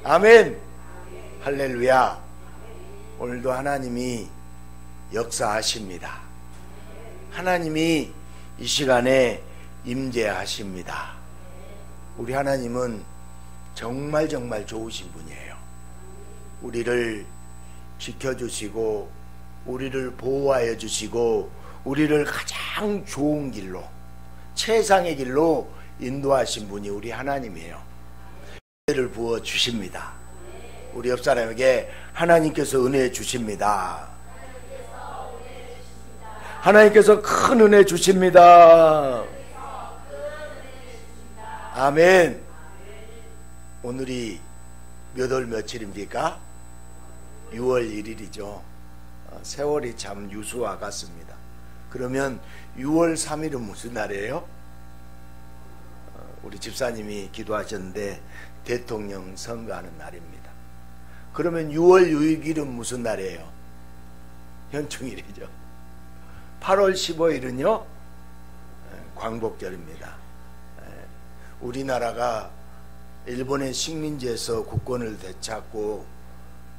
아멘. 할렐루야. 오늘도 하나님이 역사하십니다. 하나님이 이 시간에 임재하십니다. 우리 하나님은 정말 좋으신 분이에요. 우리를 지켜주시고 우리를 보호하여 주시고 우리를 가장 좋은 길로, 최상의 길로 인도하신 분이 우리 하나님이에요. 은혜를 부어 주십니다. 우리 옆 사람에게 하나님께서 은혜 주십니다. 하나님께서 큰 은혜 주십니다. 아멘. 오늘이 몇 월 며칠입니까? 6월 1일이죠. 세월이 참 유수와 같습니다. 그러면 6월 3일은 무슨 날이에요? 우리 집사님이 기도하셨는데 대통령 선거하는 날입니다. 그러면 6월 6일은 무슨 날이에요? 현충일이죠. 8월 15일은요 광복절입니다. 우리나라가 일본의 식민지에서 국권을 되찾고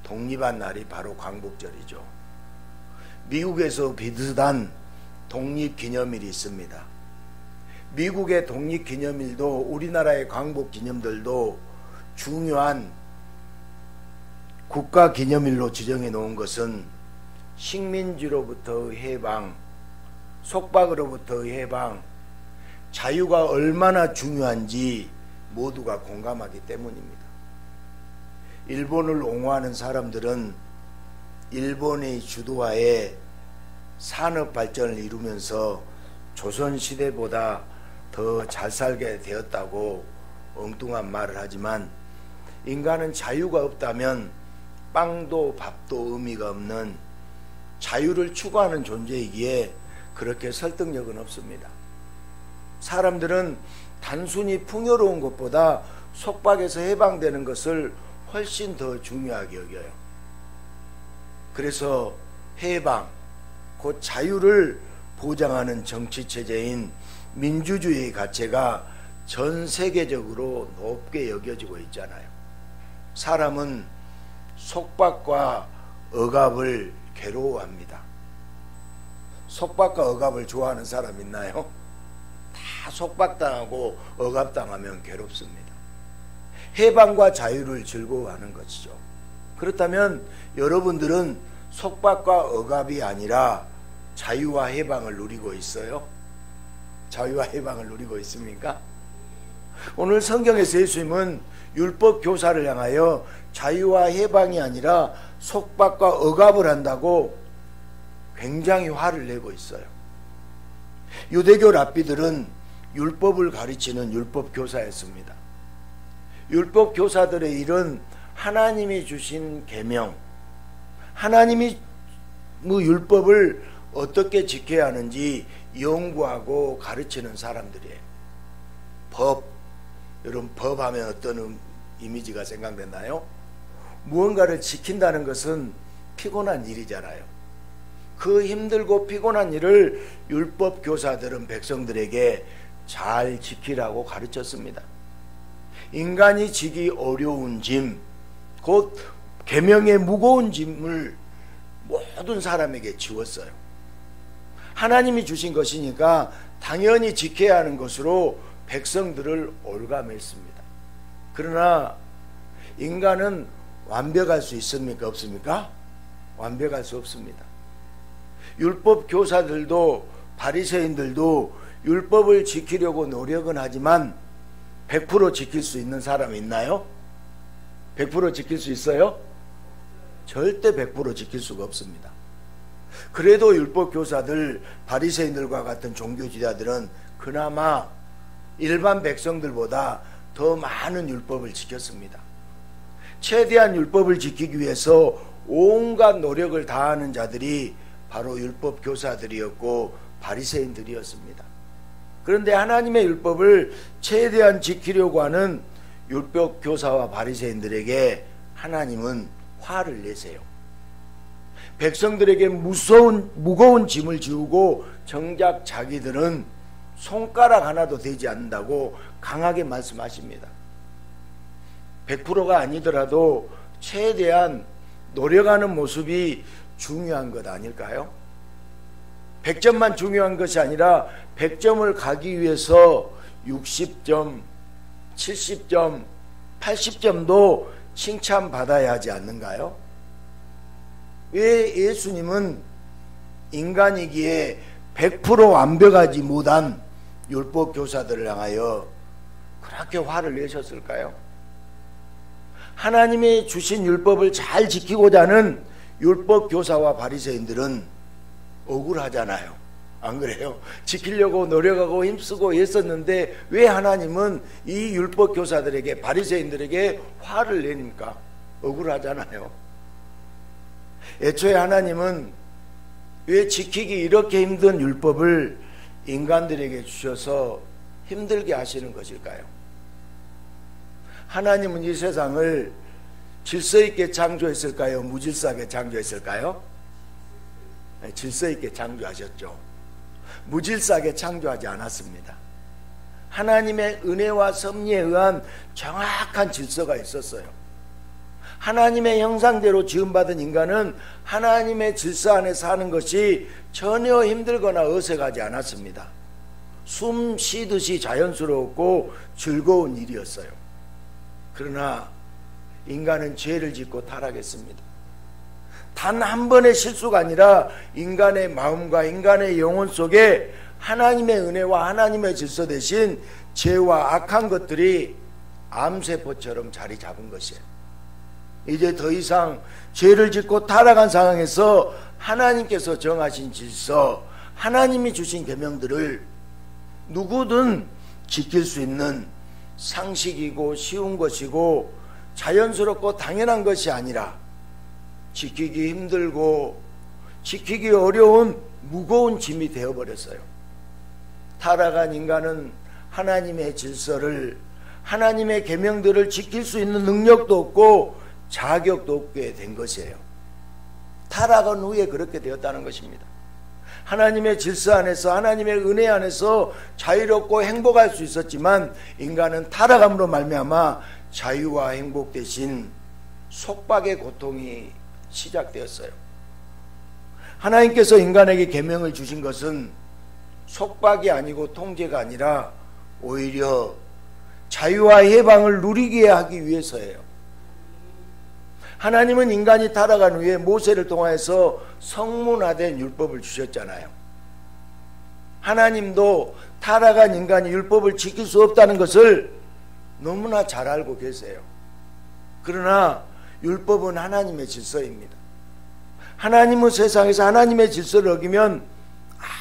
독립한 날이 바로 광복절이죠. 미국에서 비슷한 독립기념일이 있습니다. 미국의 독립기념일도 우리나라의 광복기념들도 중요한 국가기념일로 지정해 놓은 것은 식민지로부터의 해방, 속박으로부터의 해방, 자유가 얼마나 중요한지 모두가 공감하기 때문입니다. 일본을 옹호하는 사람들은 일본의 주도하에 산업 발전을 이루면서 조선시대보다 더 잘 살게 되었다고 엉뚱한 말을 하지만, 인간은 자유가 없다면 빵도 밥도 의미가 없는 자유를 추구하는 존재이기에 그렇게 설득력은 없습니다. 사람들은 단순히 풍요로운 것보다 속박에서 해방되는 것을 훨씬 더 중요하게 여겨요. 그래서 해방, 곧 자유를 보장하는 정치체제인 민주주의의 가치가 전 세계적으로 높게 여겨지고 있잖아요. 사람은 속박과 억압을 괴로워합니다. 속박과 억압을 좋아하는 사람 있나요? 다 속박당하고 억압당하면 괴롭습니다. 해방과 자유를 즐거워하는 것이죠. 그렇다면 여러분들은 속박과 억압이 아니라 자유와 해방을 누리고 있어요? 자유와 해방을 누리고 있습니까? 오늘 성경에서 예수님은 율법 교사를 향하여 자유와 해방이 아니라 속박과 억압을 한다고 굉장히 화를 내고 있어요. 유대교 랍비들은 율법을 가르치는 율법 교사였습니다. 율법 교사들의 일은 하나님이 주신 계명, 하나님이 율법을 어떻게 지켜야 하는지 연구하고 가르치는 사람들이에요. 법, 여러분 법하면 어떤 이미지가 생각되나요? 무언가를 지킨다는 것은 피곤한 일이잖아요. 그 힘들고 피곤한 일을 율법 교사들은 백성들에게 잘 지키라고 가르쳤습니다. 인간이 지기 어려운 짐, 곧 계명의 무거운 짐을 모든 사람에게 지웠어요. 하나님이 주신 것이니까 당연히 지켜야 하는 것으로 백성들을 올가맸습니다. 그러나 인간은 완벽할 수 있습니까? 없습니까? 완벽할 수 없습니다. 율법 교사들도 바리새인들도 율법을 지키려고 노력은 하지만 100% 지킬 수 있는 사람이 있나요? 100% 지킬 수 있어요? 절대 100% 지킬 수가 없습니다. 그래도 율법 교사들, 바리새인들과 같은 종교지도자들은 그나마 일반 백성들보다 더 많은 율법을 지켰습니다. 최대한 율법을 지키기 위해서 온갖 노력을 다하는 자들이 바로 율법 교사들이었고 바리새인들이었습니다. 그런데 하나님의 율법을 최대한 지키려고 하는 율법 교사와 바리새인들에게 하나님은 화를 내세요. 백성들에게 무거운 짐을 지우고 정작 자기들은 손가락 하나도 되지 않는다고 강하게 말씀하십니다. 100%가 아니더라도 최대한 노력하는 모습이 중요한 것 아닐까요? 100점만 중요한 것이 아니라 100점을 가기 위해서 60점, 70점, 80점도 칭찬받아야 하지 않는가요? 왜 예수님은 인간이기에 100% 완벽하지 못한 율법 교사들을 향하여 그렇게 화를 내셨을까요? 하나님의 주신 율법을 잘 지키고자 하는 율법 교사와 바리새인들은 억울하잖아요. 안 그래요? 지키려고 노력하고 힘쓰고 했었는데 왜 하나님은 이 율법 교사들에게, 바리새인들에게 화를 내니까? 억울하잖아요. 애초에 하나님은 왜 지키기 이렇게 힘든 율법을 인간들에게 주셔서 힘들게 하시는 것일까요? 하나님은 이 세상을 질서 있게 창조했을까요? 무질서하게 창조했을까요? 네, 질서 있게 창조하셨죠. 무질서하게 창조하지 않았습니다. 하나님의 은혜와 섭리에 의한 정확한 질서가 있었어요. 하나님의 형상대로 지음받은 인간은 하나님의 질서 안에 사는 것이 전혀 힘들거나 어색하지 않았습니다. 숨 쉬듯이 자연스러웠고 즐거운 일이었어요. 그러나 인간은 죄를 짓고 타락했습니다. 단 한 번의 실수가 아니라 인간의 마음과 인간의 영혼 속에 하나님의 은혜와 하나님의 질서 대신 죄와 악한 것들이 암세포처럼 자리 잡은 것이에요. 이제 더 이상 죄를 짓고 타락한 상황에서 하나님께서 정하신 질서, 하나님이 주신 계명들을 누구든 지킬 수 있는 상식이고 쉬운 것이고 자연스럽고 당연한 것이 아니라 지키기 힘들고 지키기 어려운 무거운 짐이 되어버렸어요. 타락한 인간은 하나님의 질서를, 하나님의 계명들을 지킬 수 있는 능력도 없고 자격도 없게 된 것이에요. 타락한 후에 그렇게 되었다는 것입니다. 하나님의 질서 안에서, 하나님의 은혜 안에서 자유롭고 행복할 수 있었지만 인간은 타락함으로 말미암아 자유와 행복 대신 속박의 고통이 시작되었어요. 하나님께서 인간에게 계명을 주신 것은 속박이 아니고 통제가 아니라 오히려 자유와 해방을 누리게 하기 위해서예요. 하나님은 인간이 타락한 후에 모세를 통해서 성문화된 율법을 주셨잖아요. 하나님도 타락한 인간이 율법을 지킬 수 없다는 것을 너무나 잘 알고 계세요. 그러나 율법은 하나님의 질서입니다. 하나님은 세상에서 하나님의 질서를 어기면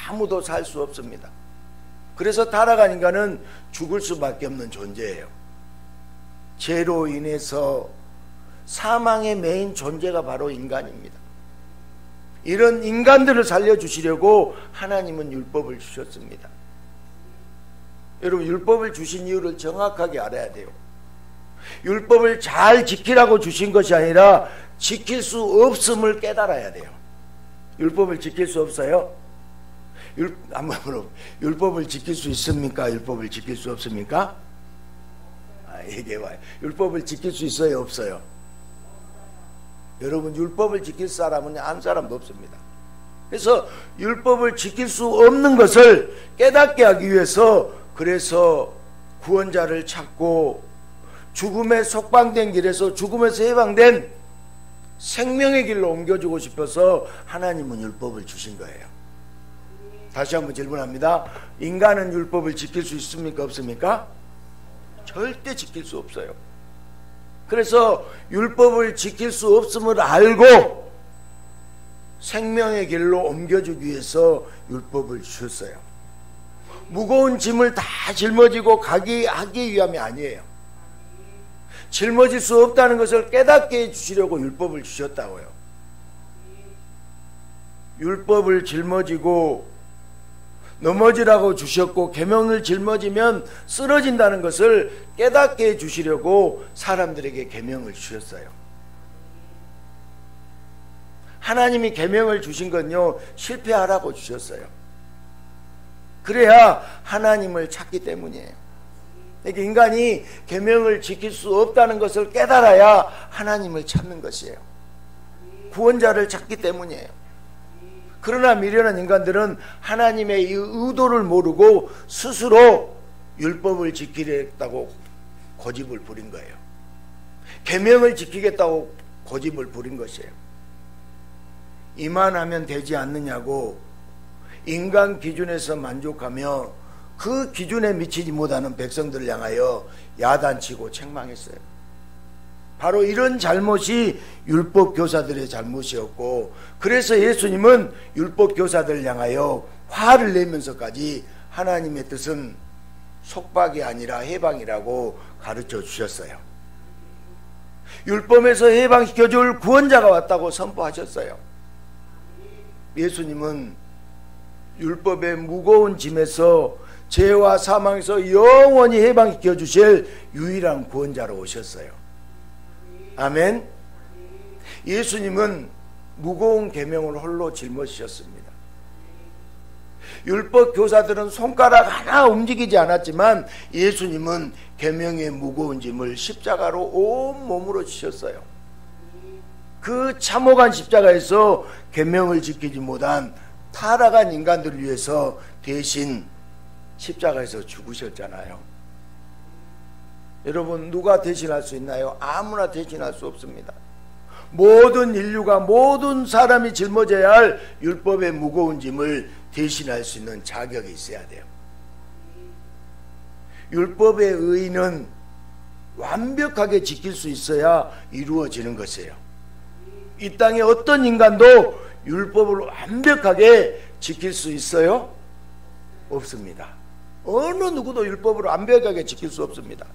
아무도 살 수 없습니다. 그래서 타락한 인간은 죽을 수밖에 없는 존재예요. 죄로 인해서 사망의 메인 존재가 바로 인간입니다. 이런 인간들을 살려주시려고 하나님은 율법을 주셨습니다. 여러분, 율법을 주신 이유를 정확하게 알아야 돼요. 율법을 잘 지키라고 주신 것이 아니라 지킬 수 없음을 깨달아야 돼요. 율법을 지킬 수 없어요? 율법을 지킬 수 있습니까? 율법을 지킬 수 없습니까? 얘기해봐요. 율법을 지킬 수 있어요? 없어요? 여러분, 율법을 지킬 사람은 한 사람도 없습니다. 그래서 율법을 지킬 수 없는 것을 깨닫게 하기 위해서, 그래서 구원자를 찾고 죽음에 속방된 길에서 죽음에서 해방된 생명의 길로 옮겨주고 싶어서 하나님은 율법을 주신 거예요. 다시 한번 질문합니다. 인간은 율법을 지킬 수 있습니까? 없습니까? 절대 지킬 수 없어요. 그래서 율법을 지킬 수 없음을 알고 생명의 길로 옮겨주기 위해서 율법을 주셨어요. 무거운 짐을 다 짊어지고 하기 위함이 아니에요. 짊어질 수 없다는 것을 깨닫게 해주시려고 율법을 주셨다고요. 율법을 짊어지고 넘어지라고 주셨고 계명을 짊어지면 쓰러진다는 것을 깨닫게 해주시려고 사람들에게 계명을 주셨어요. 하나님이 계명을 주신 건요, 실패하라고 주셨어요. 그래야 하나님을 찾기 때문이에요. 그러니까 인간이 계명을 지킬 수 없다는 것을 깨달아야 하나님을 찾는 것이에요. 구원자를 찾기 때문이에요. 그러나 미련한 인간들은 하나님의 이 의도를 모르고 스스로 율법을 지키겠다고 고집을 부린 거예요. 계명을 지키겠다고 고집을 부린 것이에요. 이만하면 되지 않느냐고 인간 기준에서 만족하며 그 기준에 미치지 못하는 백성들을 향하여 야단치고 책망했어요. 바로 이런 잘못이 율법 교사들의 잘못이었고, 그래서 예수님은 율법 교사들을 향하여 화를 내면서까지 하나님의 뜻은 속박이 아니라 해방이라고 가르쳐 주셨어요. 율법에서 해방시켜줄 구원자가 왔다고 선포하셨어요. 예수님은 율법의 무거운 짐에서 죄와 사망에서 영원히 해방시켜 주실 유일한 구원자로 오셨어요. 아멘. 예수님은 무거운 계명을 홀로 짊어지셨습니다. 율법 교사들은 손가락 하나 움직이지 않았지만 예수님은 계명의 무거운 짐을 십자가로 온 몸으로 지셨어요. 그 참혹한 십자가에서 계명을 지키지 못한 타락한 인간들을 위해서 대신 십자가에서 죽으셨잖아요. 여러분, 누가 대신할 수 있나요? 아무나 대신할 수 없습니다. 모든 인류가, 모든 사람이 짊어져야 할 율법의 무거운 짐을 대신할 수 있는 자격이 있어야 돼요. 율법의 의의는 완벽하게 지킬 수 있어야 이루어지는 것이에요. 이 땅에 어떤 인간도 율법을 완벽하게 지킬 수 있어요? 없습니다. 어느 누구도 율법을 완벽하게 지킬 수 없습니다.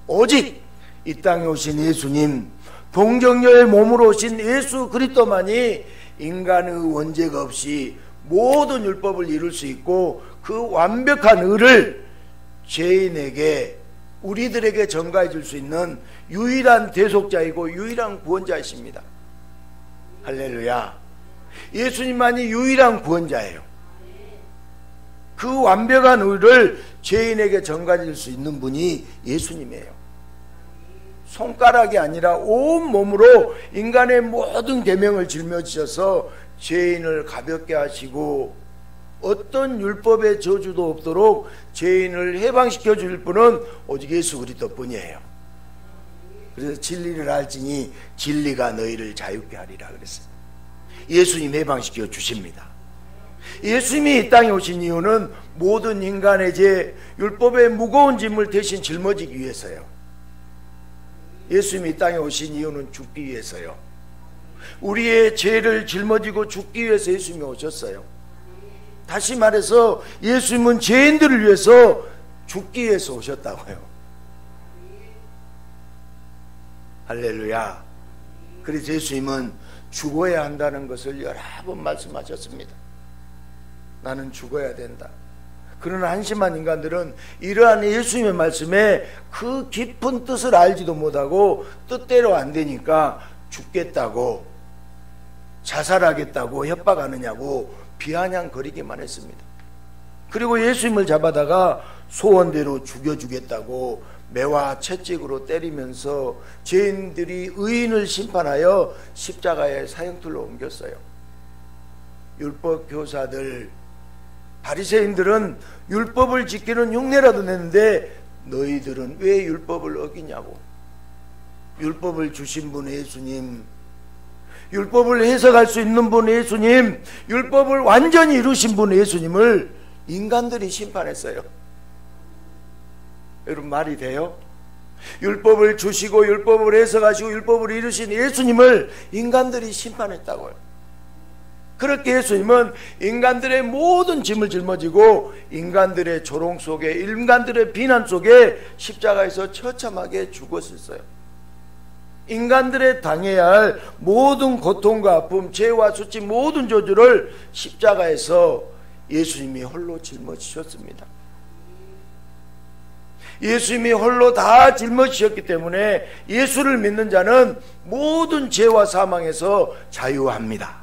오직 이 땅에 오신 예수님, 동정녀의 몸으로 오신 예수 그리스도만이 인간의 원죄가 없이 모든 율법을 이룰 수 있고, 그 완벽한 의를 죄인에게, 우리들에게 전가해 줄 수 있는 유일한 대속자이고 유일한 구원자이십니다. 할렐루야. 예수님만이 유일한 구원자예요. 그 완벽한 의를 죄인에게 전가해 줄 수 있는 분이 예수님이에요. 손가락이 아니라 온 몸으로 인간의 모든 계명을 짊어지셔서 죄인을 가볍게 하시고 어떤 율법의 저주도 없도록 죄인을 해방시켜 줄 분은 오직 예수 그리스도 뿐이에요. 그래서 진리를 알지니 진리가 너희를 자유케 하리라 그랬어요. 예수님 해방시켜 주십니다. 예수님이 이 땅에 오신 이유는 모든 인간의 죄, 율법의 무거운 짐을 대신 짊어지기 위해서요. 예수님이 이 땅에 오신 이유는 죽기 위해서요. 우리의 죄를 짊어지고 죽기 위해서 예수님이 오셨어요. 다시 말해서 예수님은 죄인들을 위해서 죽기 위해서 오셨다고요. 할렐루야. 그래서 예수님은 죽어야 한다는 것을 여러 번 말씀하셨습니다. 나는 죽어야 된다. 그러나 한심한 인간들은 이러한 예수님의 말씀에 그 깊은 뜻을 알지도 못하고 뜻대로 안 되니까 죽겠다고, 자살하겠다고 협박하느냐고 비아냥거리기만 했습니다. 그리고 예수님을 잡아다가 소원대로 죽여주겠다고 매와 채찍으로 때리면서 죄인들이 의인을 심판하여 십자가에 사형틀로 옮겼어요. 율법 교사들, 바리새인들은 율법을 지키는 흉내라도 내는데 너희들은 왜 율법을 어기냐고. 율법을 주신 분 예수님, 율법을 해석할 수 있는 분 예수님, 율법을 완전히 이루신 분 예수님을 인간들이 심판했어요. 여러분, 말이 돼요? 율법을 주시고 율법을 해석하시고 율법을 이루신 예수님을 인간들이 심판했다고요. 그렇게 예수님은 인간들의 모든 짐을 짊어지고 인간들의 조롱 속에, 인간들의 비난 속에 십자가에서 처참하게 죽었었어요. 인간들의 당해야 할 모든 고통과 아픔, 죄와 수치, 모든 저주를 십자가에서 예수님이 홀로 짊어지셨습니다. 예수님이 홀로 다 짊어지셨기 때문에 예수를 믿는 자는 모든 죄와 사망에서 자유합니다.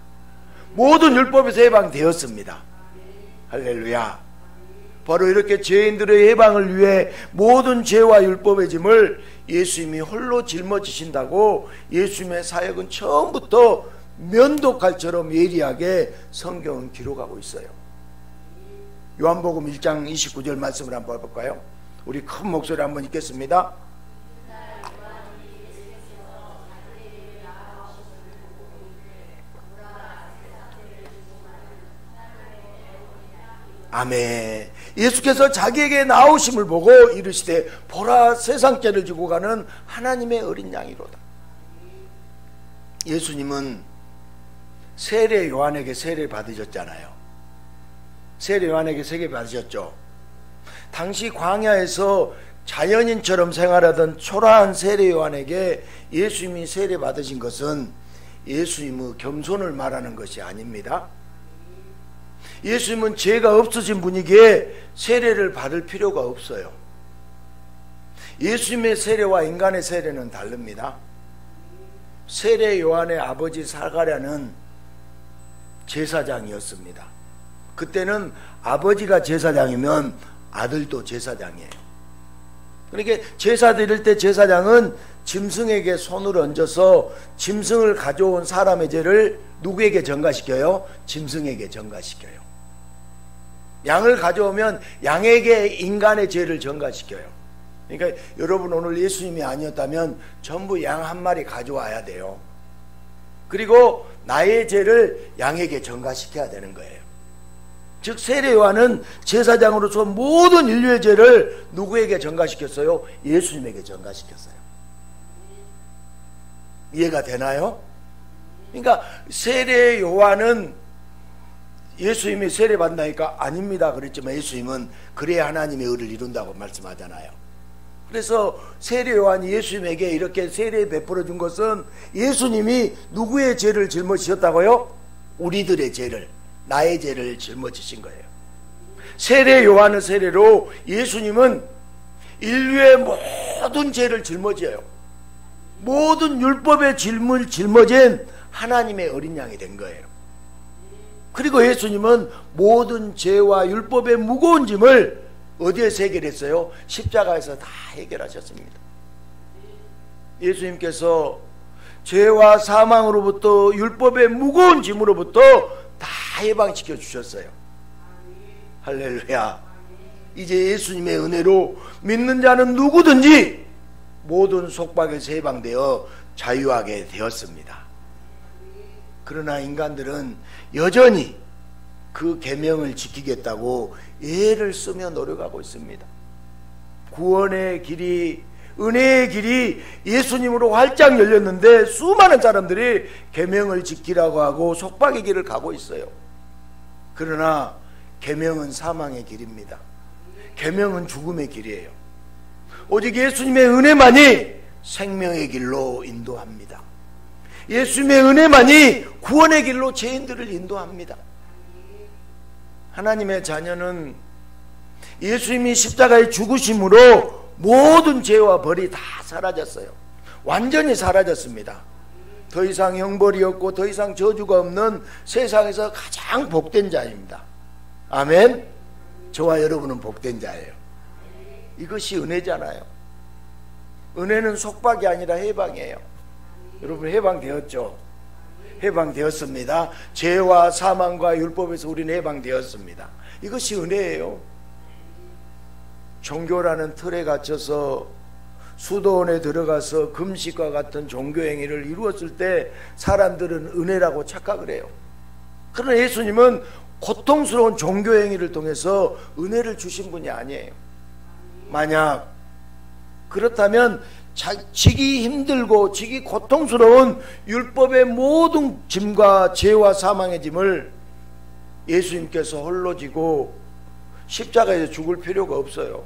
모든 율법에서 해방되었습니다. 할렐루야. 바로 이렇게 죄인들의 해방을 위해 모든 죄와 율법의 짐을 예수님이 홀로 짊어지신다고 예수님의 사역은 처음부터 면도칼처럼 예리하게 성경은 기록하고 있어요. 요한복음 1장 29절 말씀을 한번 볼까요? 우리 큰 목소리 한번 읽겠습니다. 아멘. 예수께서 자기에게 나오심을 보고 이르시되 보라 세상 죄를 지고 가는 하나님의 어린 양이로다. 예수님은 세례 요한에게 세례 받으셨잖아요. 세례 요한에게 세례 받으셨죠. 당시 광야에서 자연인처럼 생활하던 초라한 세례 요한에게 예수님이 세례 받으신 것은 예수님의 겸손을 말하는 것이 아닙니다. 예수님은 죄가 없으신 분이기에 세례를 받을 필요가 없어요. 예수님의 세례와 인간의 세례는 다릅니다. 세례 요한의 아버지 사가랴는 제사장이었습니다. 그때는 아버지가 제사장이면 아들도 제사장이에요. 그러니까 제사 드릴 때 제사장은 짐승에게 손을 얹어서 짐승을 가져온 사람의 죄를 누구에게 전가시켜요? 짐승에게 전가시켜요. 양을 가져오면 양에게 인간의 죄를 전가시켜요. 그러니까 여러분 오늘 예수님이 아니었다면 전부 양 한 마리 가져와야 돼요. 그리고 나의 죄를 양에게 전가시켜야 되는 거예요. 즉 세례 요한은 제사장으로서 모든 인류의 죄를 누구에게 전가시켰어요? 예수님에게 전가시켰어요. 이해가 되나요? 그러니까 세례 요한은 예수님이 세례 받나니까 아닙니다 그랬지만 예수님은 그래야 하나님의 의를 이룬다고 말씀하잖아요. 그래서 세례 요한이 예수님에게 이렇게 세례 베풀어 준 것은 예수님이 누구의 죄를 짊어지셨다고요? 우리들의 죄를, 나의 죄를 짊어지신 거예요. 세례 요한의 세례로 예수님은 인류의 모든 죄를 짊어져요. 모든 율법의 짐을 짊어진 하나님의 어린 양이 된 거예요. 그리고 예수님은 모든 죄와 율법의 무거운 짐을 어디에서 해결했어요? 십자가에서 다 해결하셨습니다. 예수님께서 죄와 사망으로부터 율법의 무거운 짐으로부터 다 해방시켜 주셨어요. 할렐루야. 이제 예수님의 은혜로 믿는 자는 누구든지 모든 속박에서 해방되어 자유하게 되었습니다. 그러나 인간들은 여전히 그 계명을 지키겠다고 애를 쓰며 노력하고 있습니다. 구원의 길이, 은혜의 길이 예수님으로 활짝 열렸는데 수많은 사람들이 계명을 지키라고 하고 속박의 길을 가고 있어요. 그러나 계명은 사망의 길입니다. 계명은 죽음의 길이에요. 오직 예수님의 은혜만이 생명의 길로 인도합니다. 예수님의 은혜만이 구원의 길로 죄인들을 인도합니다. 하나님의 자녀는 예수님이 십자가에 죽으심으로 모든 죄와 벌이 다 사라졌어요. 완전히 사라졌습니다. 더 이상 형벌이 없고 더 이상 저주가 없는 세상에서 가장 복된 자입니다. 아멘. 저와 여러분은 복된 자예요. 이것이 은혜잖아요. 은혜는 속박이 아니라 해방이에요. 여러분 해방되었죠? 해방되었습니다. 죄와 사망과 율법에서 우리는 해방되었습니다. 이것이 은혜예요. 종교라는 틀에 갇혀서 수도원에 들어가서 금식과 같은 종교행위를 이루었을 때 사람들은 은혜라고 착각을 해요. 그러나 예수님은 고통스러운 종교행위를 통해서 은혜를 주신 분이 아니에요. 만약 그렇다면 지기 힘들고 지기 고통스러운 율법의 모든 짐과 죄와 사망의 짐을 예수님께서 홀로 지고 십자가에서 죽을 필요가 없어요.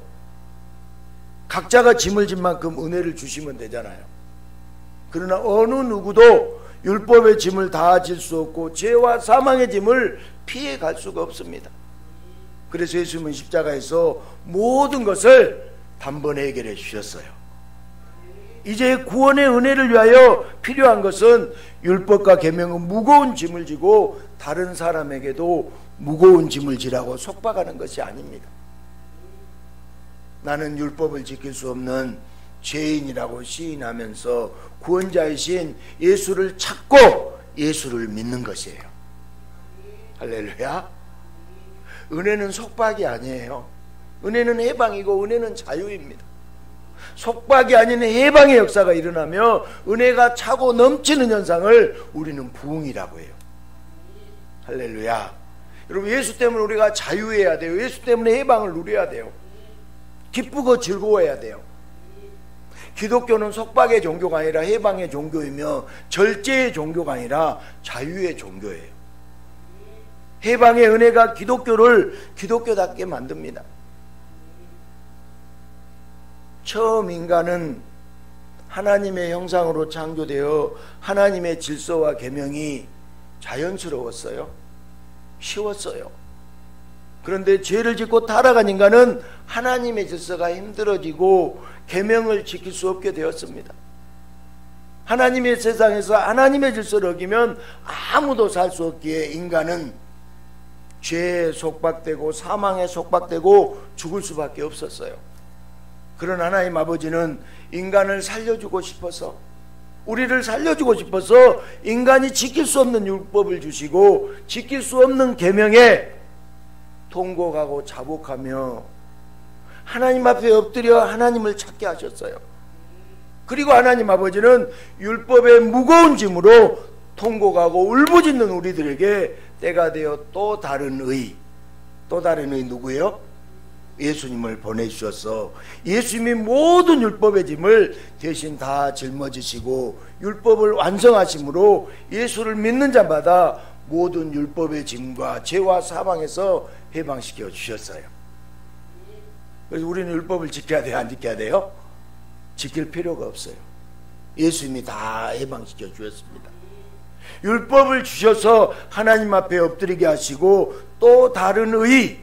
각자가 짐을 진 만큼 은혜를 주시면 되잖아요. 그러나 어느 누구도 율법의 짐을 다 질 수 없고 죄와 사망의 짐을 피해 갈 수가 없습니다. 그래서 예수님은 십자가에서 모든 것을 단번에 해결해 주셨어요. 이제 구원의 은혜를 위하여 필요한 것은 율법과 계명은 무거운 짐을 지고 다른 사람에게도 무거운 짐을 지라고 속박하는 것이 아닙니다. 나는 율법을 지킬 수 없는 죄인이라고 시인하면서 구원자이신 예수를 찾고 예수를 믿는 것이에요. 할렐루야. 은혜는 속박이 아니에요. 은혜는 해방이고 은혜는 자유입니다. 속박이 아닌 해방의 역사가 일어나며 은혜가 차고 넘치는 현상을 우리는 부흥이라고 해요. 할렐루야. 여러분, 예수 때문에 우리가 자유해야 돼요. 예수 때문에 해방을 누려야 돼요. 기쁘고 즐거워해야 돼요. 기독교는 속박의 종교가 아니라 해방의 종교이며 절제의 종교가 아니라 자유의 종교예요. 해방의 은혜가 기독교를 기독교답게 만듭니다. 처음 인간은 하나님의 형상으로 창조되어 하나님의 질서와 계명이 자연스러웠어요. 쉬웠어요. 그런데 죄를 짓고 타락한 인간은 하나님의 질서가 힘들어지고 계명을 지킬 수 없게 되었습니다. 하나님의 세상에서 하나님의 질서를 어기면 아무도 살 수 없기에 인간은 죄에 속박되고 사망에 속박되고 죽을 수밖에 없었어요. 그런 하나님 아버지는 인간을 살려주고 싶어서, 우리를 살려주고 싶어서 인간이 지킬 수 없는 율법을 주시고 지킬 수 없는 계명에 통곡하고 자복하며 하나님 앞에 엎드려 하나님을 찾게 하셨어요. 그리고 하나님 아버지는 율법의 무거운 짐으로 통곡하고 울부짖는 우리들에게 때가 되어 또 다른 의 누구예요? 예수님을 보내주셔서 예수님이 모든 율법의 짐을 대신 다 짊어지시고 율법을 완성하심으로 예수를 믿는 자마다 모든 율법의 짐과 죄와 사망에서 해방시켜 주셨어요. 그래서 우리는 율법을 지켜야 돼요? 안 지켜야 돼요? 지킬 필요가 없어요. 예수님이 다 해방시켜 주셨습니다. 율법을 주셔서 하나님 앞에 엎드리게 하시고 또 다른 의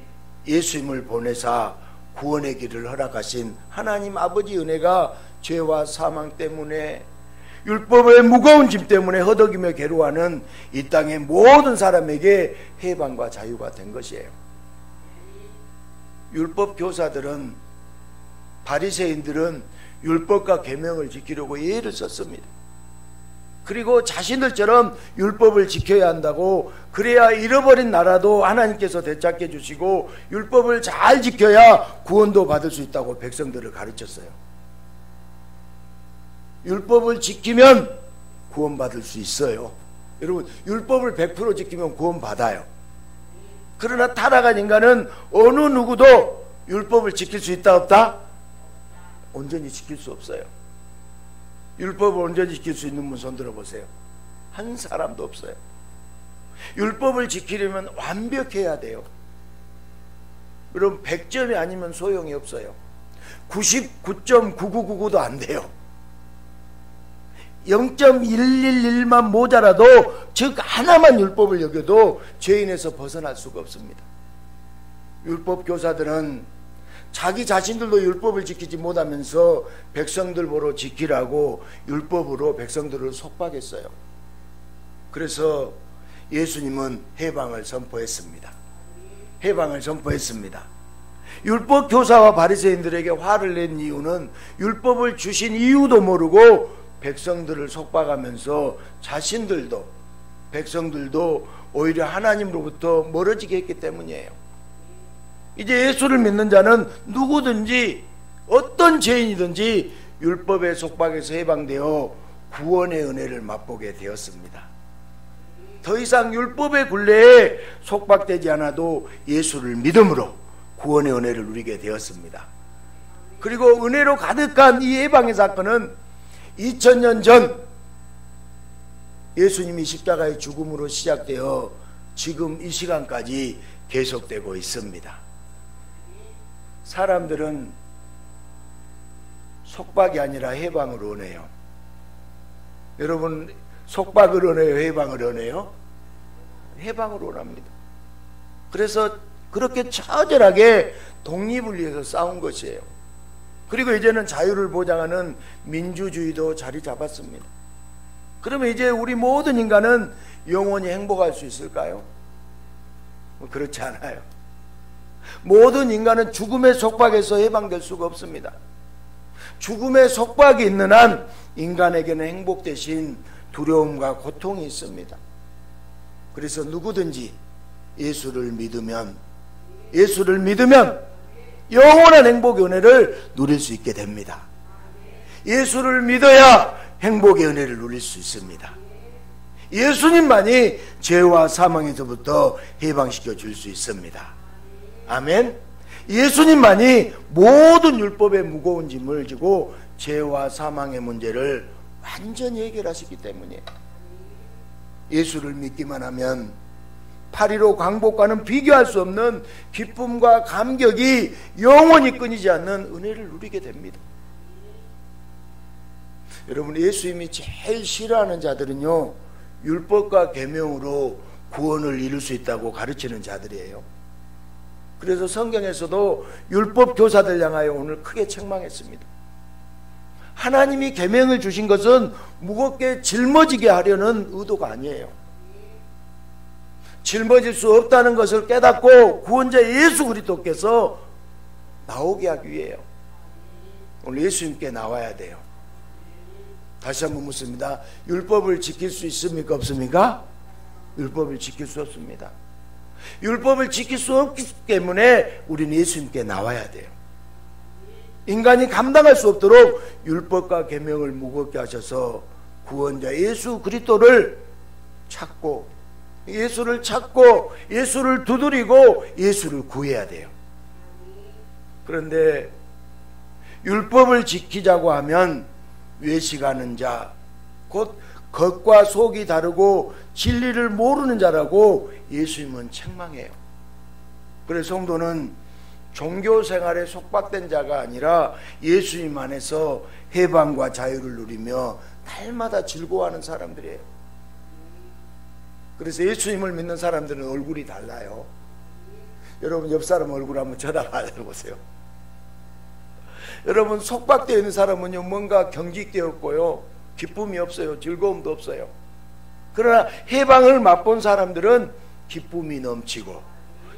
예수님을 보내사 구원의 길을 허락하신 하나님 아버지 은혜가 죄와 사망 때문에 율법의 무거운 짐 때문에 허덕이며 괴로워하는 이 땅의 모든 사람에게 해방과 자유가 된 것이에요. 율법 교사들은, 바리새인들은 율법과 계명을 지키려고 예를 썼습니다. 그리고 자신들처럼 율법을 지켜야 한다고, 그래야 잃어버린 나라도 하나님께서 되찾게 주시고 율법을 잘 지켜야 구원도 받을 수 있다고 백성들을 가르쳤어요. 율법을 지키면 구원받을 수 있어요. 여러분, 율법을 100% 지키면 구원받아요. 그러나 타락한 인간은 어느 누구도 율법을 지킬 수 있다 없다? 온전히 지킬 수 없어요. 율법을 온전히 지킬 수 있는 분 손 들어보세요. 한 사람도 없어요. 율법을 지키려면 완벽해야 돼요. 여러분, 100점이 아니면 소용이 없어요. 99.9999도 안 돼요. 0.111만 모자라도, 즉 하나만 율법을 여겨도 죄인에서 벗어날 수가 없습니다. 율법 교사들은 자기 자신들도 율법을 지키지 못하면서 백성들 보러 지키라고 율법으로 백성들을 속박했어요. 그래서 예수님은 해방을 선포했습니다. 해방을 선포했습니다. 율법 교사와 바리새인들에게 화를 낸 이유는 율법을 주신 이유도 모르고 백성들을 속박하면서 백성들도 오히려 하나님으로부터 멀어지게 했기 때문이에요. 이제 예수를 믿는 자는 누구든지 어떤 죄인이든지 율법의 속박에서 해방되어 구원의 은혜를 맛보게 되었습니다. 더 이상 율법의 굴레에 속박되지 않아도 예수를 믿음으로 구원의 은혜를 누리게 되었습니다. 그리고 은혜로 가득한 이 해방의 사건은 2000년 전 예수님이 십자가의 죽음으로 시작되어 지금 이 시간까지 계속되고 있습니다. 사람들은 속박이 아니라 해방을 원해요. 여러분, 속박을 원해요? 해방을 원해요? 해방을 원합니다. 그래서 그렇게 처절하게 독립을 위해서 싸운 것이에요. 그리고 이제는 자유를 보장하는 민주주의도 자리 잡았습니다. 그러면 이제 우리 모든 인간은 영원히 행복할 수 있을까요? 그렇지 않아요. 모든 인간은 죽음의 속박에서 해방될 수가 없습니다. 죽음의 속박이 있는 한 인간에게는 행복 대신 두려움과 고통이 있습니다. 그래서 누구든지 예수를 믿으면 영원한 행복의 은혜를 누릴 수 있게 됩니다. 예수를 믿어야 행복의 은혜를 누릴 수 있습니다. 예수님만이 죄와 사망에서부터 해방시켜 줄 수 있습니다. 아멘. 예수님만이 모든 율법의 무거운 짐을 지고 죄와 사망의 문제를 완전히 해결하시기 때문이에요. 예수를 믿기만 하면 8.15 광복과는 비교할 수 없는 기쁨과 감격이 영원히 끊이지 않는 은혜를 누리게 됩니다. 여러분, 예수님이 제일 싫어하는 자들은요, 율법과 계명으로 구원을 이룰 수 있다고 가르치는 자들이에요. 그래서 성경에서도 율법 교사들 향하여 오늘 크게 책망했습니다. 하나님이 계명을 주신 것은 무겁게 짊어지게 하려는 의도가 아니에요. 짊어질 수 없다는 것을 깨닫고 구원자 예수 그리스도께서 나오게 하기 위해요. 오늘 예수님께 나와야 돼요. 다시 한번 묻습니다. 율법을 지킬 수 있습니까? 없습니까? 율법을 지킬 수 없습니다. 율법을 지킬 수 없기 때문에 우리는 예수님께 나와야 돼요. 인간이 감당할 수 없도록 율법과 계명을 무겁게 하셔서 구원자 예수 그리스도를 찾고 예수를 두드리고 예수를 구해야 돼요. 그런데 율법을 지키자고 하면 외식하는 자, 곧 겉과 속이 다르고 진리를 모르는 자라고 예수님은 책망해요. 그래서 성도는 종교생활에 속박된 자가 아니라 예수님 안에서 해방과 자유를 누리며 날마다 즐거워하는 사람들이에요. 그래서 예수님을 믿는 사람들은 얼굴이 달라요. 여러분, 옆 사람 얼굴 한번 쳐다보세요. 여러분, 속박되어 있는 사람은요, 뭔가 경직되어 없고요, 기쁨이 없어요. 즐거움도 없어요. 그러나 해방을 맛본 사람들은 기쁨이 넘치고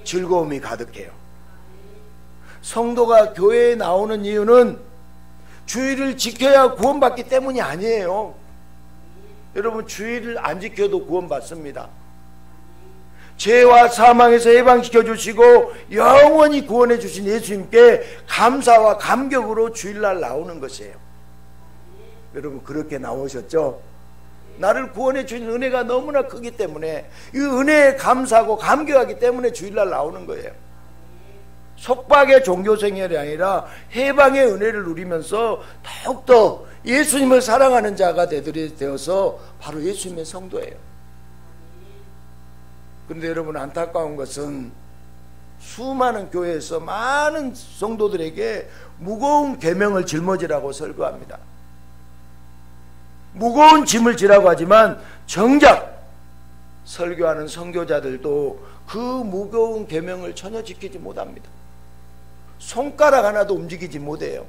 즐거움이 가득해요. 성도가 교회에 나오는 이유는 주의를 지켜야 구원받기 때문이 아니에요. 여러분, 주의를 안 지켜도 구원받습니다. 죄와 사망에서 해방시켜 주시고 영원히 구원해 주신 예수님께 감사와 감격으로 주일날 나오는 것이에요. 여러분, 그렇게 나오셨죠? 나를 구원해 주신 은혜가 너무나 크기 때문에 이 은혜에 감사하고 감격하기 때문에 주일날 나오는 거예요. 속박의 종교생활이 아니라 해방의 은혜를 누리면서 더욱더 예수님을 사랑하는 자가 되어서 바로 예수님의 성도예요. 그런데 여러분, 안타까운 것은 수많은 교회에서 많은 성도들에게 무거운 계명을 짊어지라고 설교합니다. 무거운 짐을 지라고 하지만 정작 설교하는 선교자들도 그 무거운 계명을 전혀 지키지 못합니다. 손가락 하나도 움직이지 못해요.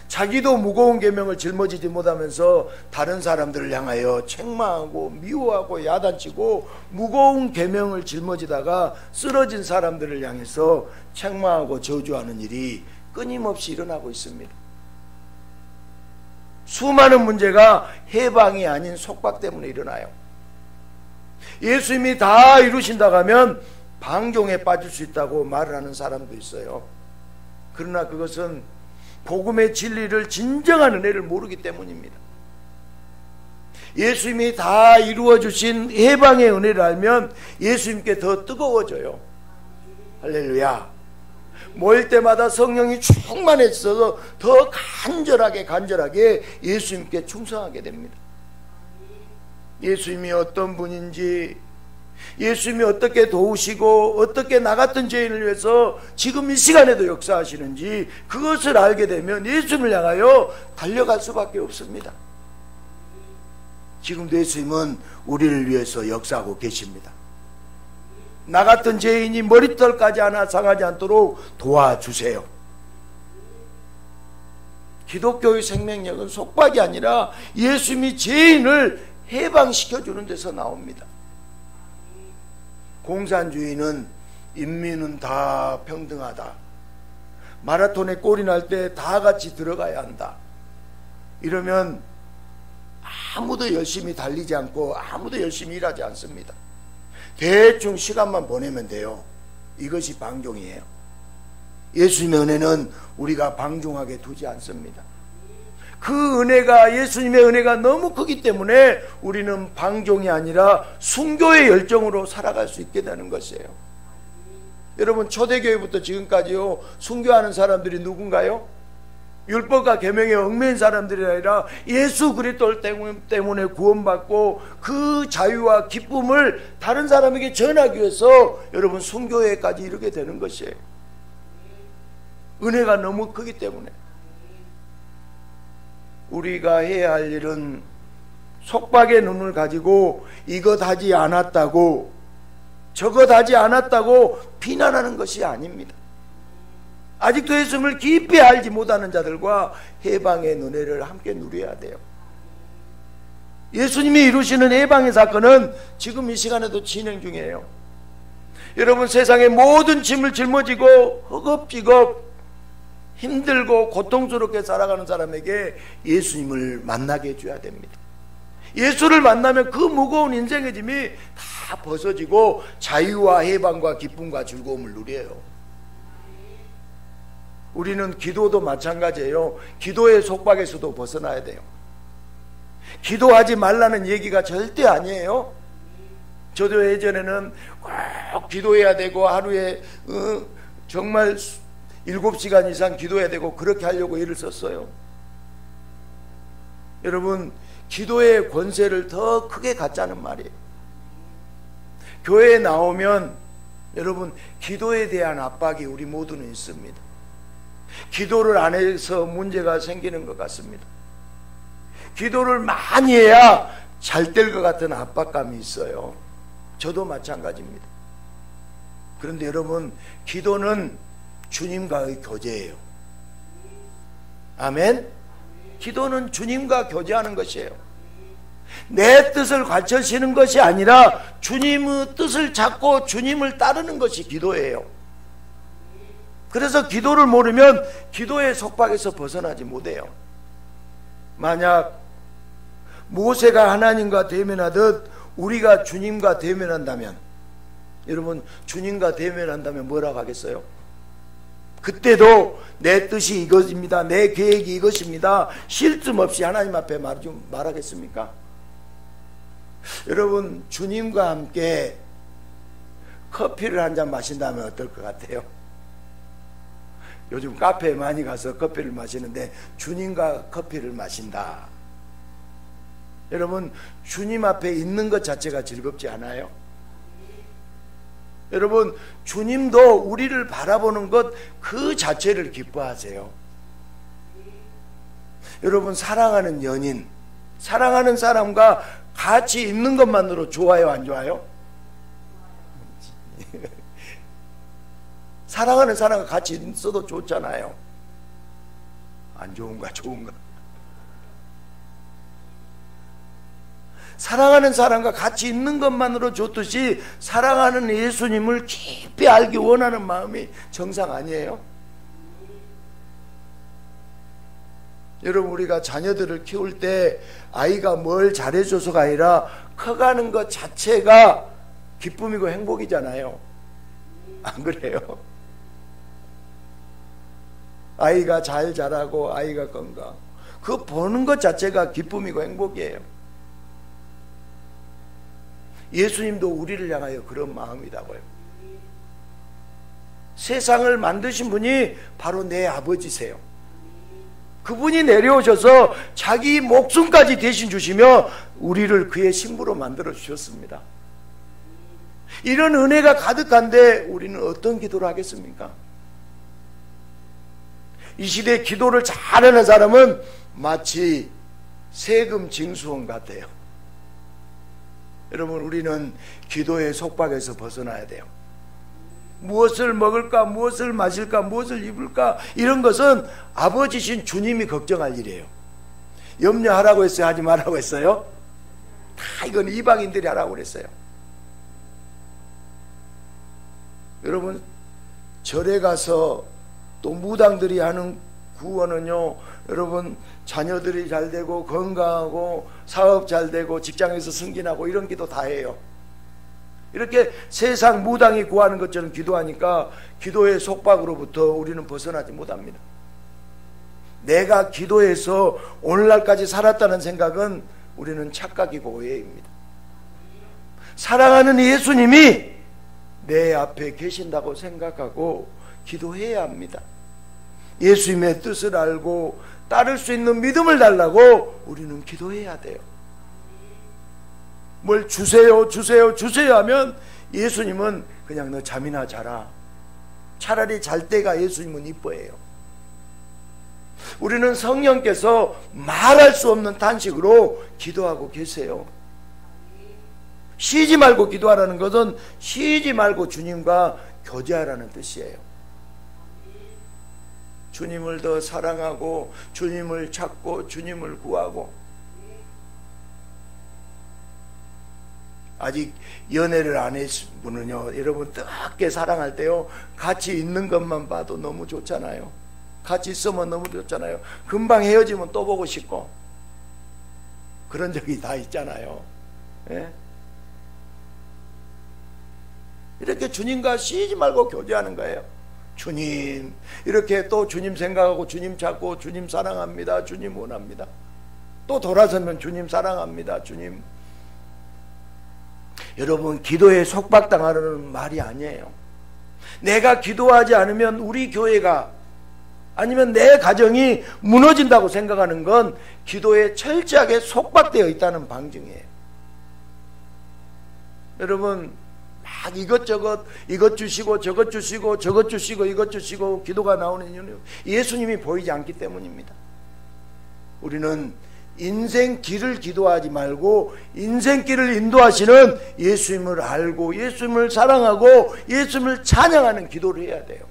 자기도 무거운 계명을 짊어지지 못하면서 다른 사람들을 향하여 책망하고 미워하고 야단치고 무거운 계명을 짊어지다가 쓰러진 사람들을 향해서 책망하고 저주하는 일이 끊임없이 일어나고 있습니다. 수많은 문제가 해방이 아닌 속박 때문에 일어나요. 예수님이 다 이루신다고 하면 방종에 빠질 수 있다고 말을 하는 사람도 있어요. 그러나 그것은 복음의 진리를 진정한 은혜를 모르기 때문입니다. 예수님이 다 이루어 주신 해방의 은혜를 알면 예수님께 더 뜨거워져요. 할렐루야. 모일 때마다 성령이 충만해져서 더 간절하게 예수님께 충성하게 됩니다. 예수님이 어떤 분인지, 예수님이 어떻게 도우시고 어떻게 나 같은 죄인을 위해서 지금 이 시간에도 역사하시는지 그것을 알게 되면 예수님을 향하여 달려갈 수밖에 없습니다. 지금도 예수님은 우리를 위해서 역사하고 계십니다. 나 같은 죄인이 머리털까지 하나 상하지 않도록 도와주세요. 기독교의 생명력은 속박이 아니라 예수님이 죄인을 해방시켜주는 데서 나옵니다. 공산주의는 인민은 다 평등하다. 마라톤에 골이 날 때 다 같이 들어가야 한다. 이러면 아무도 열심히 달리지 않고 아무도 열심히 일하지 않습니다. 대충 시간만 보내면 돼요. 이것이 방종이에요. 예수님의 은혜는 우리가 방종하게 두지 않습니다. 그 은혜가, 예수님의 은혜가 너무 크기 때문에 우리는 방종이 아니라 순교의 열정으로 살아갈 수 있게 되는 것이에요. 여러분, 초대교회부터 지금까지요, 순교하는 사람들이 누군가요? 율법과 계명에 얽매인 사람들이 아니라 예수 그리스도 때문에 구원받고 그 자유와 기쁨을 다른 사람에게 전하기 위해서 여러분 순교회까지 이르게 되는 것이에요. 은혜가 너무 크기 때문에. 우리가 해야 할 일은 속박의 눈을 가지고 이것 하지 않았다고, 저것 하지 않았다고 비난하는 것이 아닙니다. 아직도 예수님을 깊이 알지 못하는 자들과 해방의 은혜를 함께 누려야 돼요. 예수님이 이루시는 해방의 사건은 지금 이 시간에도 진행 중이에요. 여러분, 세상의 모든 짐을 짊어지고 허겁지겁 힘들고 고통스럽게 살아가는 사람에게 예수님을 만나게 해줘야 됩니다. 예수를 만나면 그 무거운 인생의 짐이 다 벗어지고 자유와 해방과 기쁨과 즐거움을 누려요. 우리는 기도도 마찬가지예요. 기도의 속박에서도 벗어나야 돼요. 기도하지 말라는 얘기가 절대 아니에요. 저도 예전에는 꼭 기도해야 되고 하루에 정말 7시간 이상 기도해야 되고 그렇게 하려고 애를 썼어요. 여러분, 기도의 권세를 더 크게 갖자는 말이에요. 교회에 나오면 여러분, 기도에 대한 압박이 우리 모두는 있습니다. 기도를 안 해서 문제가 생기는 것 같습니다. 기도를 많이 해야 잘 될 것 같은 압박감이 있어요. 저도 마찬가지입니다. 그런데 여러분, 기도는 주님과의 교제예요. 아멘? 기도는 주님과 교제하는 것이에요. 내 뜻을 관철시는 것이 아니라 주님의 뜻을 찾고 주님을 따르는 것이 기도예요. 그래서 기도를 모르면 기도의 속박에서 벗어나지 못해요. 만약 모세가 하나님과 대면하듯 우리가 주님과 대면한다면, 여러분, 주님과 대면한다면 뭐라고 하겠어요? 그때도 내 뜻이 이것입니다, 내 계획이 이것입니다, 쉴 틈 없이 하나님 앞에 말하겠습니까? 여러분, 주님과 함께 커피를 한 잔 마신다면 어떨 것 같아요? 요즘 카페에 많이 가서 커피를 마시는데 주님과 커피를 마신다. 여러분, 주님 앞에 있는 것 자체가 즐겁지 않아요? 여러분, 주님도 우리를 바라보는 것 그 자체를 기뻐하세요. 여러분, 사랑하는 연인, 사랑하는 사람과 같이 있는 것만으로 좋아요, 안 좋아요? 사랑하는 사람과 같이 있어도 좋잖아요. 안 좋은가, 좋은가? 사랑하는 사람과 같이 있는 것만으로 좋듯이 사랑하는 예수님을 깊이 알기 원하는 마음이 정상 아니에요? 여러분, 우리가 자녀들을 키울 때 아이가 뭘 잘해줘서가 아니라 커가는 것 자체가 기쁨이고 행복이잖아요. 안 그래요? 아이가 잘 자라고 아이가 건강, 그거 보는 것 자체가 기쁨이고 행복이에요. 예수님도 우리를 향하여 그런 마음이라고요. 세상을 만드신 분이 바로 내 아버지세요. 그분이 내려오셔서 자기 목숨까지 대신 주시며 우리를 그의 신부로 만들어 주셨습니다. 이런 은혜가 가득한데 우리는 어떤 기도를 하겠습니까? 이 시대에 기도를 잘하는 사람은 마치 세금 징수원 같아요. 여러분, 우리는 기도의 속박에서 벗어나야 돼요. 무엇을 먹을까, 무엇을 마실까, 무엇을 입을까, 이런 것은 아버지신 주님이 걱정할 일이에요. 염려하라고 했어요? 하지 말라고 했어요? 다 이건 이방인들이 하라고 그랬어요. 여러분, 절에 가서 또 무당들이 하는 구원은요, 여러분, 자녀들이 잘 되고 건강하고 사업 잘 되고 직장에서 승진하고 이런 기도 다 해요. 이렇게 세상 무당이 구하는 것처럼 기도하니까 기도의 속박으로부터 우리는 벗어나지 못합니다. 내가 기도해서 오늘날까지 살았다는 생각은 우리는 착각이고 오해입니다. 사랑하는 예수님이 내 앞에 계신다고 생각하고 기도해야 합니다. 예수님의 뜻을 알고 따를 수 있는 믿음을 달라고 우리는 기도해야 돼요. 뭘 주세요 주세요 주세요 하면 예수님은 그냥 너 잠이나 자라. 차라리 잘 때가 예수님은 이뻐해요. 우리는 성령께서 말할 수 없는 탄식으로 기도하고 계세요. 쉬지 말고 기도하라는 것은 쉬지 말고 주님과 교제하라는 뜻이에요. 주님을 더 사랑하고 주님을 찾고 주님을 구하고. 아직 연애를 안 했을 분은요, 여러분 뜨겁게 사랑할 때요, 같이 있는 것만 봐도 너무 좋잖아요. 같이 있으면 너무 좋잖아요. 금방 헤어지면 또 보고 싶고 그런 적이 다 있잖아요. 예? 이렇게 주님과 쉬지 말고 교제하는 거예요. 주님, 이렇게 또 주님 생각하고 주님 찾고 주님 사랑합니다, 주님 원합니다. 또 돌아서면 주님 사랑합니다, 주님. 여러분, 기도에 속박당하는 말이 아니에요. 내가 기도하지 않으면 우리 교회가 아니면 내 가정이 무너진다고 생각하는 건 기도에 철저하게 속박되어 있다는 방증이에요. 여러분, 막 이것저것 이것 주시고 저것 주시고 저것 주시고 이것 주시고 기도가 나오는 이유는 예수님이 보이지 않기 때문입니다. 우리는 인생길을 기도하지 말고 인생길을 인도하시는 예수님을 알고 예수님을 사랑하고 예수님을 찬양하는 기도를 해야 돼요.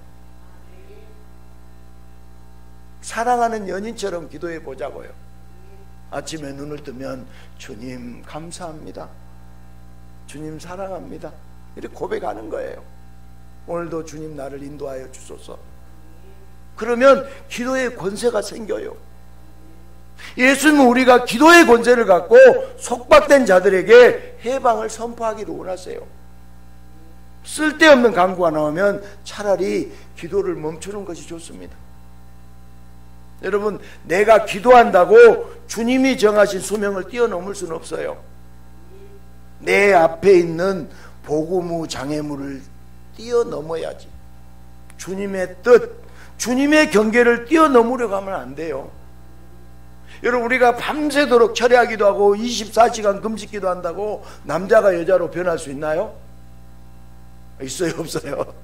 사랑하는 연인처럼 기도해 보자고요. 아침에 눈을 뜨면 주님 감사합니다, 주님 사랑합니다, 이렇게 고백하는 거예요. 오늘도 주님 나를 인도하여 주소서. 그러면 기도의 권세가 생겨요. 예수님은 우리가 기도의 권세를 갖고 속박된 자들에게 해방을 선포하기를 원하세요. 쓸데없는 강구가 나오면 차라리 기도를 멈추는 것이 좋습니다. 여러분, 내가 기도한다고 주님이 정하신 수명을 뛰어넘을 수는 없어요. 내 앞에 있는 복음의 장애물을 뛰어넘어야지. 주님의 뜻, 주님의 경계를 뛰어넘으려고 하면 안 돼요. 여러분, 우리가 밤새도록 철야기도 하고 24시간 금식기도 한다고 남자가 여자로 변할 수 있나요? 있어요, 없어요?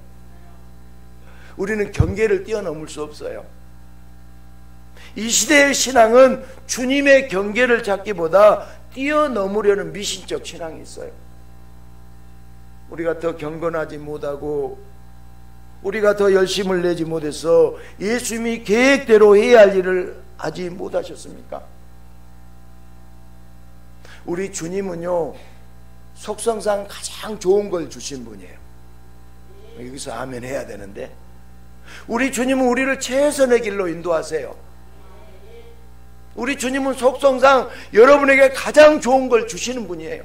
우리는 경계를 뛰어넘을 수 없어요. 이 시대의 신앙은 주님의 경계를 찾기보다 뛰어넘으려는 미신적 신앙이 있어요. 우리가 더 경건하지 못하고 우리가 더 열심을 내지 못해서 예수님이 계획대로 해야 할 일을 하지 못하셨습니까? 우리 주님은요, 속성상 가장 좋은 걸 주신 분이에요. 여기서 아멘 해야 되는데, 우리 주님은 우리를 최선의 길로 인도하세요. 우리 주님은 속성상 여러분에게 가장 좋은 걸 주시는 분이에요.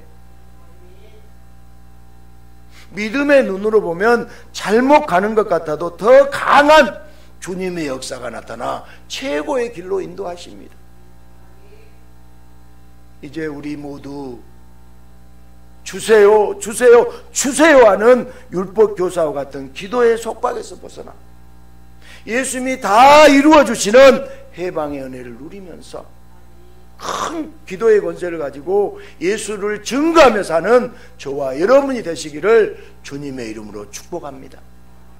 믿음의 눈으로 보면 잘못 가는 것 같아도 더 강한 주님의 역사가 나타나 최고의 길로 인도하십니다. 이제 우리 모두 주세요, 주세요, 주세요 하는 율법교사와 같은 기도의 속박에서 벗어나 예수님이 다 이루어 주시는 해방의 은혜를 누리면서 큰 기도의 권세를 가지고 예수를 증거하며 사는 저와 여러분이 되시기를 주님의 이름으로 축복합니다.